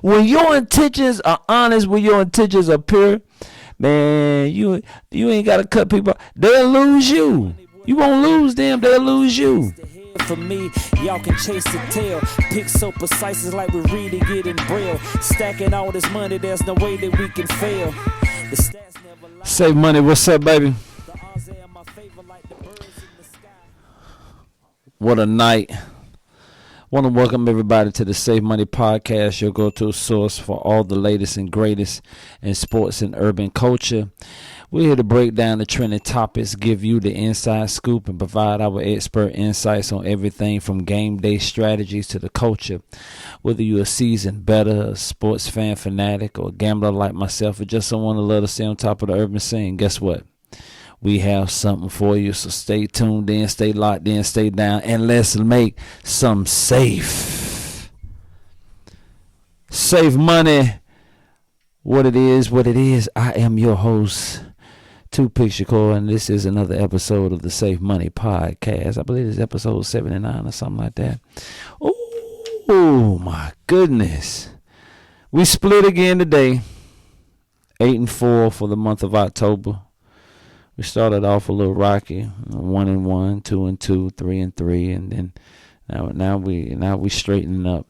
When your intentions are honest, when your intentions are pure, man, you ain't gotta cut people. They'll lose you. You won't lose them. They'll lose you. For me, y'all can chase the tail. Pick so precise, it's like we're reading it in braille. Stacking all this money, there's no way that we can fail. The stats never lie. Save money. What's up, baby? The odds are in my favor like the birds in the sky. What a night. Want to welcome everybody to the Save Money Podcast, your go-to source for all the latest and greatest in sports and urban culture. We're here to break down the trending topics, give you the inside scoop, and provide our expert insights on everything from game day strategies to the culture. Whether you're a seasoned bettor, a sports fan fanatic, or a gambler like myself, or just someone who loves to stay on top of the urban scene, guess what? We have something for you, so stay tuned in, stay locked in, stay down, and let's make some safe. Save money. What it is. I am your host, Two Picture Core, and this is another episode of the Save Money Podcast. I believe it's episode 79 or something like that. Oh my goodness. We split again today. 8-4 for the month of October. We started off a little rocky, 1-1, 2-2, 3-3, and then now we straightening up.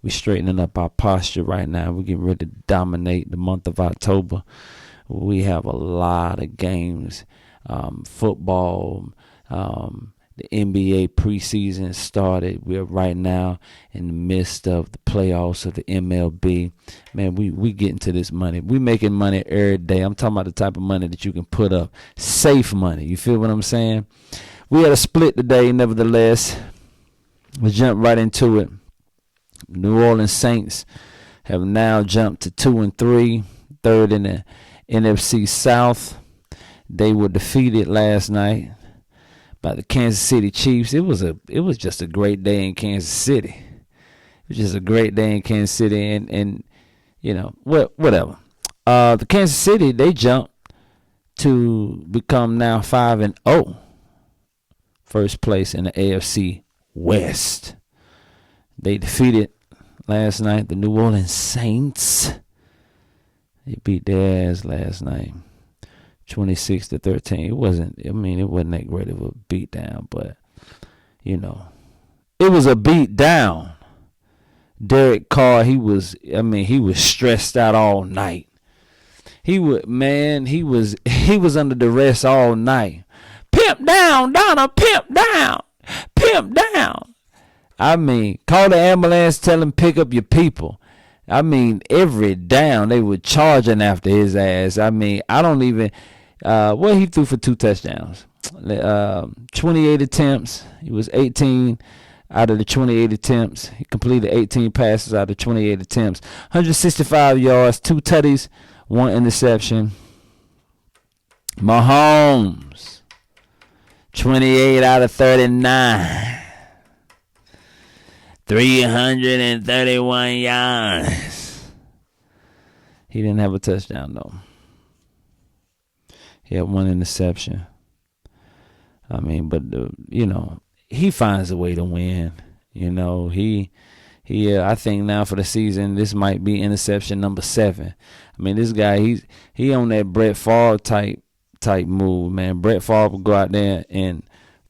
We straightening up our posture right now. We're getting ready to dominate the month of October. We have a lot of games, football. The NBA preseason started. We're right now in the midst of the playoffs of the MLB. Man, we getting to this money. We making money every day. I'm talking about the type of money that you can put up. Safe money. You feel what I'm saying? We had a split today, nevertheless. We jump right into it. New Orleans Saints have now jumped to 2-3, third in the NFC South. They were defeated last night by the Kansas City Chiefs. It was just a great day in Kansas City. It was just a great day in Kansas City, and you know, whatever. The Kansas City, they jumped to become now 5-0, first place in the AFC West. They defeated last night the New Orleans Saints. They beat their ass last night, 26-13. It wasn't that great of a beatdown, but you know, it was a beat down. Derek Carr, he was stressed out all night. He was under duress all night. Pimp down, Donna, pimp down, pimp down. Call the ambulance, tell him pick up your people. Every down they were charging after his ass. He threw for 2 touchdowns. 28 attempts. He was 18 out of the 28 attempts. He completed 18 passes out of 28 attempts. 165 yards, 2 tutties, 1 interception. Mahomes, 28 out of 39. 331 yards. He didn't have a touchdown, though. He had 1 interception. He finds a way to win. I think now for the season, this might be interception number 7. This guy, he on that Brett Favre type move, man. Brett Favre will go out there and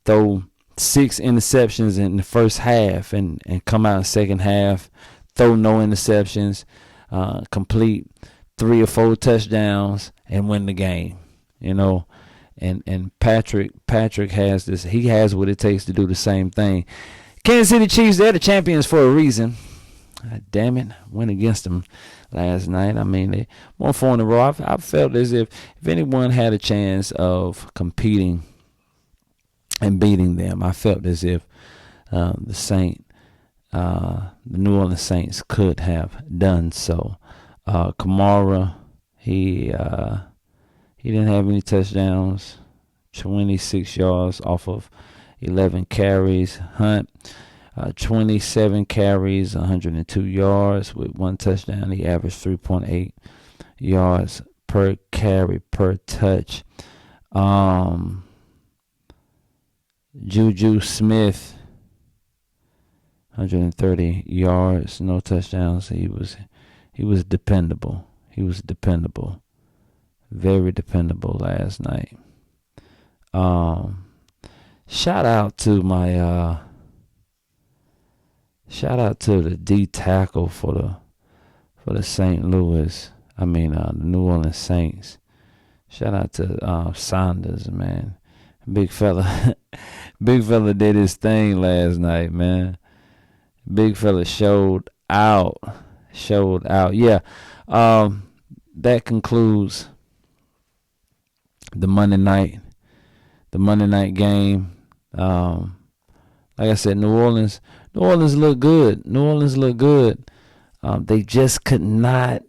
throw 6 interceptions in the first half and come out in the second half, throw no interceptions, complete 3 or 4 touchdowns and win the game. And Patrick has this. He has what it takes to do the same thing. Kansas City Chiefs, they're the champions for a reason. Damn it, went against them last night. They won 4 in a row. I felt as if anyone had a chance of competing and beating them, I felt as if the New Orleans Saints could have done so. Kamara, he didn't have any touchdowns, 26 yards off of 11 carries. Hunt, 27 carries, 102 yards with 1 touchdown. He averaged 3.8 yards per carry per touch. Juju Smith, 130 yards, no touchdowns. He was He was dependable. He was dependable. Very dependable last night. Shout out to the D tackle for the the New Orleans Saints. Shout out to Saunders, man. Big fella did his thing last night, man. Big fella showed out. Yeah. That concludes the Monday night game. Like I said, New Orleans looked good. They just could not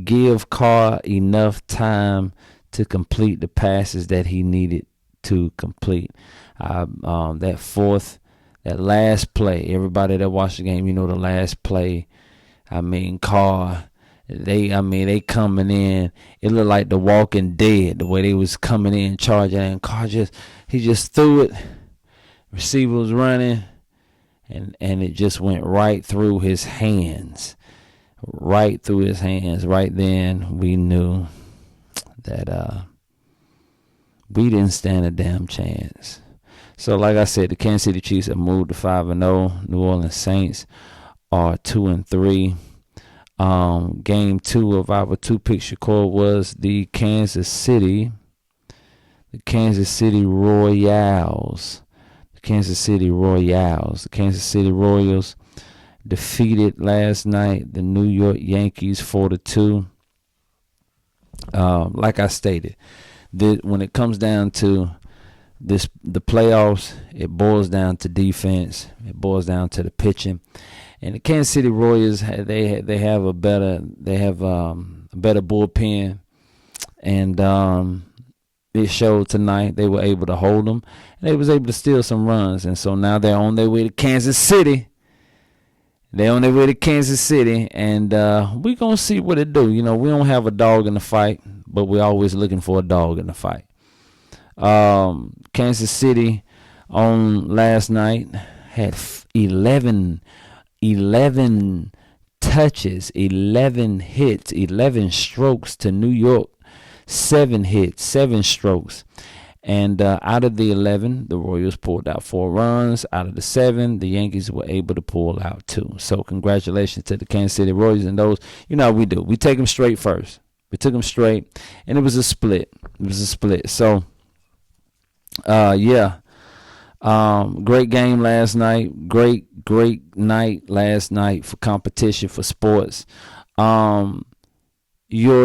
give Carr enough time to complete the passes that he needed to complete. That last play, everybody that watched the game, the last play. Carr, they coming in. It looked like The Walking Dead, the way they was coming in, charging, and Carr he just threw it. Receiver was running, and it just went right through his hands. Right then, we knew that we didn't stand a damn chance. So, like I said, the Kansas City Chiefs have moved to 5-0. New Orleans Saints are 2-3. Game 2 of our two-pick Shakur was the Kansas City Royals. The Kansas City Royals defeated last night the New York Yankees 4-2. Like I stated, when it comes down to the playoffs, it boils down to defense. It boils down to the pitching. And the Kansas City Royals, they have a better bullpen, and it showed tonight. They were able to hold them, and they was able to steal some runs. And so now they're on their way to Kansas City. And we're going to see what it do. We don't have a dog in the fight, but we're always looking for a dog in the fight. Kansas City on last night had 11 touches, 11 hits, 11 strokes to New York, 7 hits, 7 strokes. And out of the 11, the Royals pulled out 4 runs. Out of the 7, the Yankees were able to pull out 2. So congratulations to the Kansas City Royals and those. You know how we do. We take them straight first. We took them straight, and it was a split. So, great game last night. Great night last night for competition, for sports. Your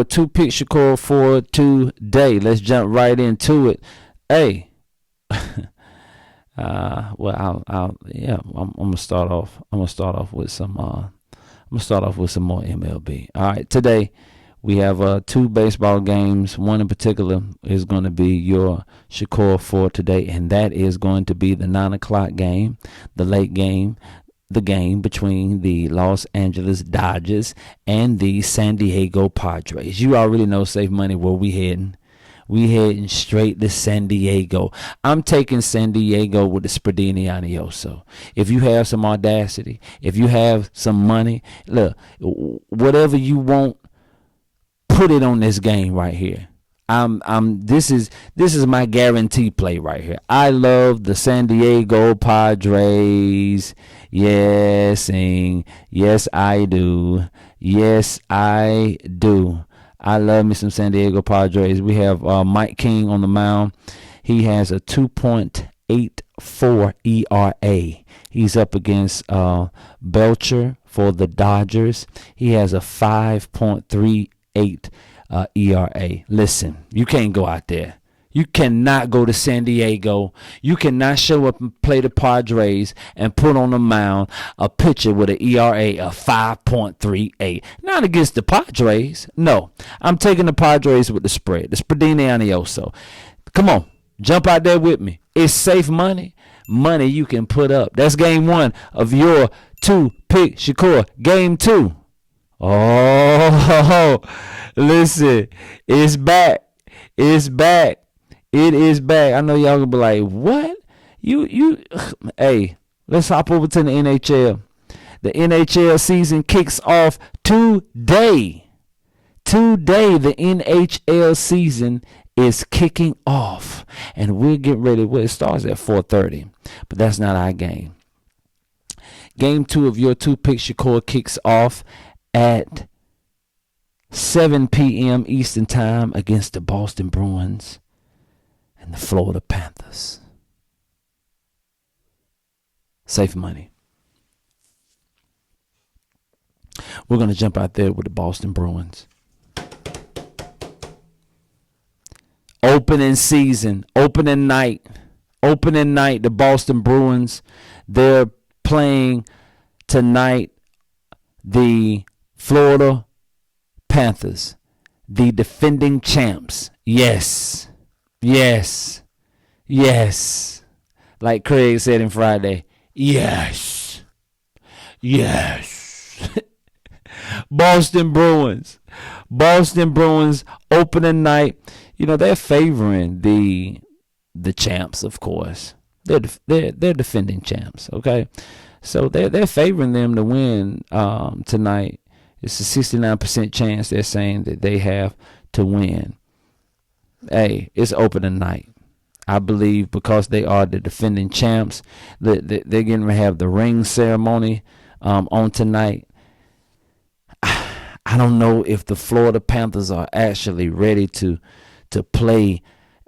two-pick Shakur for today. Let's jump right into it. Hey, I'm gonna start off with some more MLB. All right, today we have 2 baseball games. One in particular is going to be your Shakur for today, and that is going to be the 9:00 game, the late game, the game between the Los Angeles Dodgers and the San Diego Padres. You already know, Safe Money, where we heading. We heading straight to San Diego. I'm taking San Diego with the Spadini Anioso. If you have some audacity, if you have some money, look, whatever you want, put it on this game right here. This is my guarantee play right here. I love the San Diego Padres. Yes, I do. I love me some San Diego Padres. We have Mike King on the mound. He has a 2.84 ERA. He's up against Belcher for the Dodgers. He has a 5.38 ERA. Listen, you can't go out there. You cannot go to San Diego. You cannot show up and play the Padres and put on the mound a pitcher with an ERA of 5.38. Not against the Padres. No, I'm taking the Padres with the spread. The Spadini Anioso. Come on, jump out there with me. It's safe money. Money you can put up. That's game 1 of your 2-pick Shakur. Game 2. Oh, listen, it's back. It is back. I know y'all gonna be like, what? You hey, let's hop over to the NHL. The The NHL season kicks off today. Today, the NHL season is kicking off. And we're getting ready. Well, it starts at 4:30. But that's not our game. Game 2 of your Two Picks Shakur kicks off at 7 p.m. Eastern Time against the Boston Bruins and the Florida Panthers. Safe money. We're going to jump out there with the Boston Bruins. Opening night, the Boston Bruins, they're playing tonight the Florida Panthers, the defending champs. Yes. Like Craig said in Friday, yes. Boston Bruins opening night. They're favoring the champs, of course. They're defending champs, okay? So they're favoring them to win tonight. It's a 69% chance they're saying that they have to win. Hey, it's opening night. I believe because they are the defending champs, they're going to have the ring ceremony on tonight. I don't know if the Florida Panthers are actually ready to play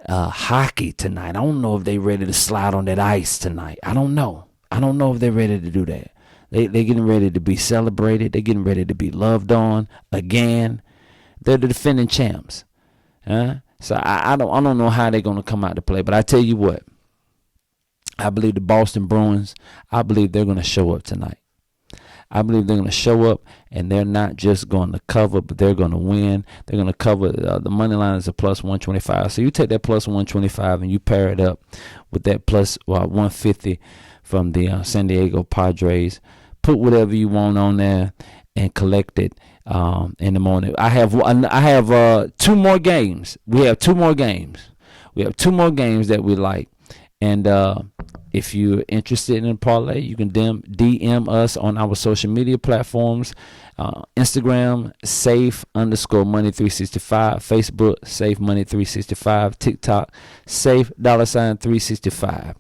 hockey tonight. I don't know if they're ready to slide on that ice tonight. I don't know if they're ready to do that. They're getting ready to be celebrated. They're getting ready to be loved on again. They're the defending champs. So I don't know how they're going to come out to play. But I tell you what, I believe the Boston Bruins, I believe they're going to show up tonight. I believe they're going to show up, and they're not just going to cover, but they're going to win. They're going to cover. The money line is a plus 125. So you take that plus 125 and you pair it up with that plus 150 from the San Diego Padres. Put whatever you want on there and collect it in the morning. I have 2 more games. We have 2 more games. That we like. And if you're interested in a parlay, you can DM us on our social media platforms. Instagram, safe_money365. Facebook, safe_money365. TikTok, safe$365.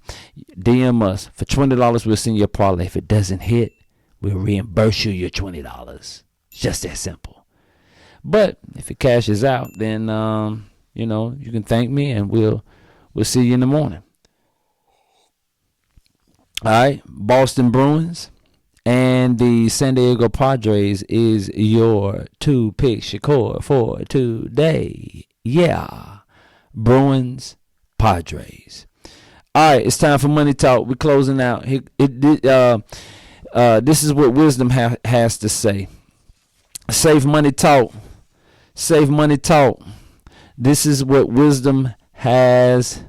DM us. For $20, we'll send you a parlay. If it doesn't hit, we'll reimburse you your $20. Just that simple. But if it cashes out, then you can thank me, and we'll see you in the morning. All right, Boston Bruins and the San Diego Padres is your Two Picks Shakur for today. Yeah, Bruins, Padres. All right, it's time for Money Talk. We're closing out. This is what wisdom has to say. Save money talk. This is what wisdom has.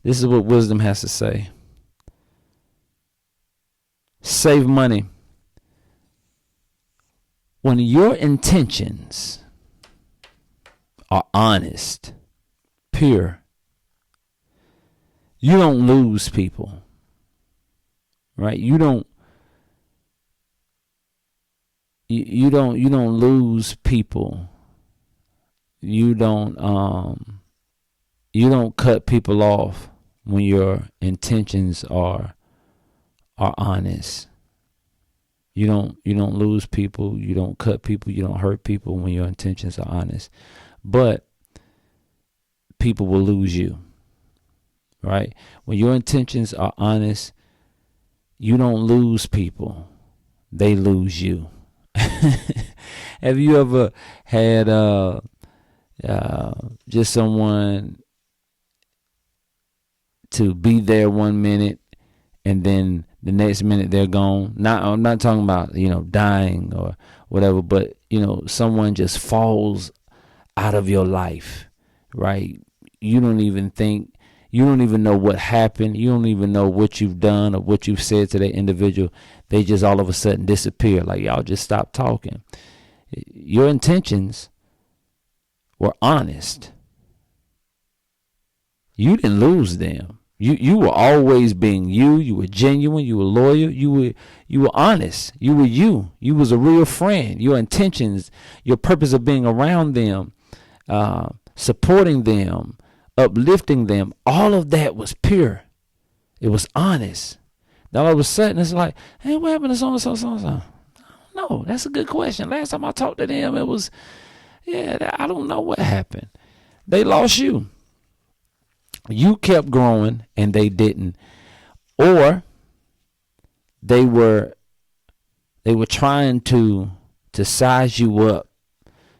To say. Save money. When your intentions are honest, pure, you don't lose people. Right? You don't lose people. You don't cut people off when your intentions are honest. You don't lose people, you don't cut people, you don't hurt people when your intentions are honest. But people will lose you. Right? When your intentions are honest, you don't lose people. They lose you. Have you ever had just someone to be there 1 minute and then the next minute they're gone? I'm not talking about, dying or whatever, but, someone just falls out of your life, right? You don't even know what happened. You don't even know what you've done or what you've said to that individual. They just all of a sudden disappear. Like, y'all just stopped talking. Your intentions were honest. You didn't lose them. You were always being you. You were genuine. You were loyal. You were honest. You were you. You was a real friend. Your intentions, your purpose of being around them, supporting them, uplifting them, all of that was pure. It was honest. Now all of a sudden it's like, hey, what happened to so and so, so and so? No, that's a good question. Last time I talked to them, it was, I don't know what happened. They lost you. You kept growing and they didn't. Or they were trying to size you up,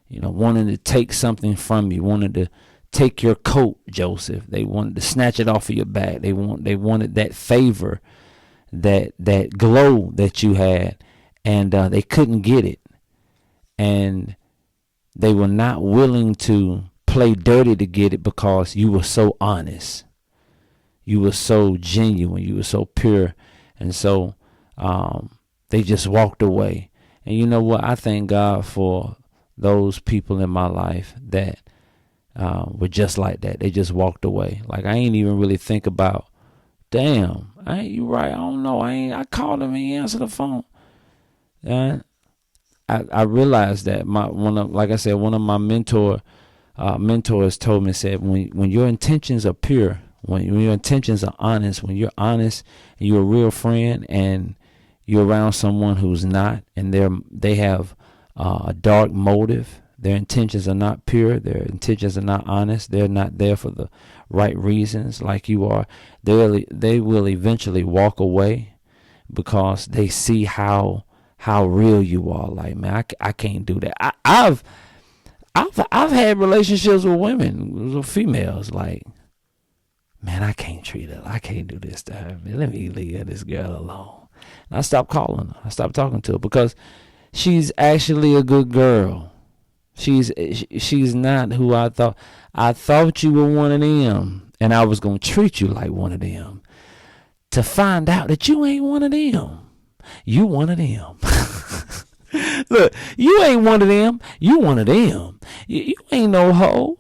wanting to take something from you, wanted to take your coat, Joseph. They wanted to snatch it off of your back. They wanted that favor, that glow that you had, and they couldn't get it. And they were not willing to play dirty to get it because you were so honest. You were so genuine. You were so pure. And so they just walked away. And you know what? I thank God for those people in my life that were just like that. They just walked away. Like, I ain't even really think about, damn, you right, I don't know. I called him and he answered the phone. And I realized that one of my mentors told me, said, when your intentions are pure, when your intentions are honest, when you're honest and you're a real friend and you're around someone who's not, and they have a dark motive, their intentions are not pure, their intentions are not honest, they're not there for the right reasons like you are, they will eventually walk away because they see how real you are. Like, man, I can't do that. I've had relationships with women, with females, like, man, I can't treat her. I can't do this to her. Man, let me leave this girl alone. And I stopped calling her. I stopped talking to her because she's actually a good girl. She's not who I thought. I thought you were one of them, and I was going to treat you like one of them. To find out that you ain't one of them. You one of them. Look, you ain't one of them. You one of them. You ain't no hoe.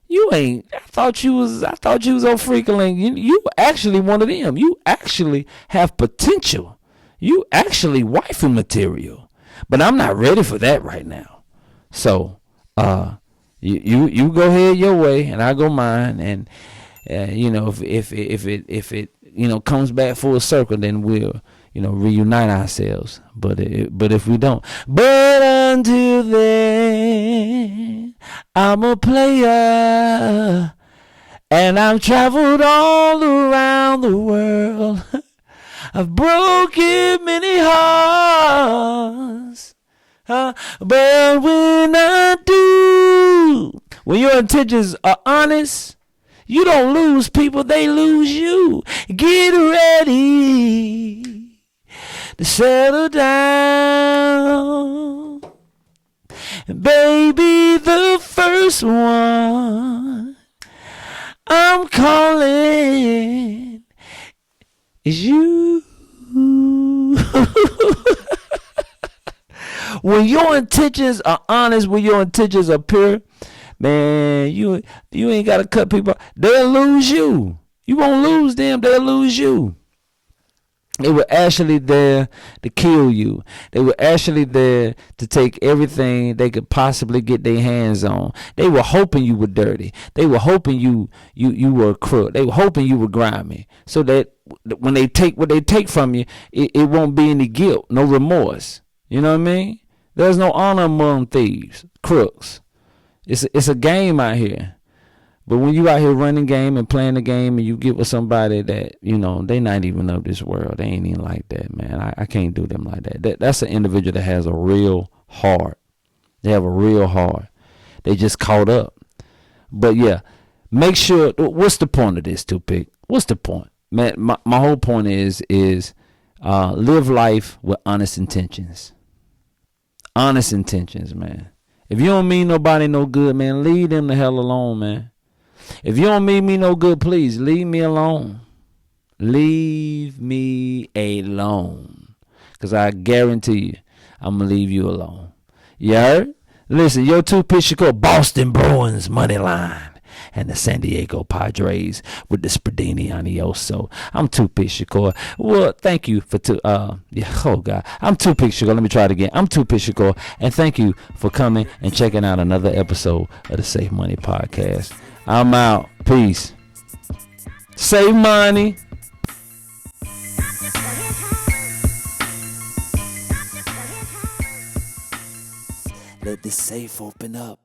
You ain't. I thought you was on freaking. You actually one of them. You actually have potential. You actually waifu material. But I'm not ready for that right now. So, you go ahead your way and I go mine. And if it comes back full circle, then we'll reunite ourselves. But if we don't, but until then, I'm a player, and I've traveled all around the world. I've broken many hearts, but when I do, when your intentions are honest, you don't lose people, they lose you. Get ready to settle down. Baby, the first one I'm calling is you. When your intentions are honest, when your intentions are pure, man, you ain't got to cut people. They'll lose you. You won't lose them. They'll lose you. They were actually there to kill you. They were actually there to take everything they could possibly get their hands on. They were hoping you were dirty. They were hoping you were a crook. They were hoping you were grimy. So that when they take what they take from you, it won't be any guilt, no remorse. You know what I mean? There's no honor among thieves, crooks. It's a game out here. But when you out here running game and playing the game and you get with somebody that, they not even of this world. They ain't even like that, man. I can't do them like that. That's an individual that has a real heart. They have a real heart. They just caught up. But yeah, make sure, what's the point of this, Tupac? What's the point? Man, my whole point is live life with honest intentions. Honest intentions, man. If you don't mean nobody no good, man, leave them the hell alone, man. If you don't mean me no good, please leave me alone. Leave me alone. Because I guarantee you, I'm going to leave you alone. You heard? Listen, your two-pitch called Boston Bruins money line. and the San Diego Padres with the Spadini Anioso. I'm Tupac Shakur. Well, thank you for I'm Tupac Shakur. Let me try it again. I'm Tupac Shakur, and thank you for coming and checking out another episode of the Safe Money Podcast. I'm out. Peace. Save money. Let the safe open up.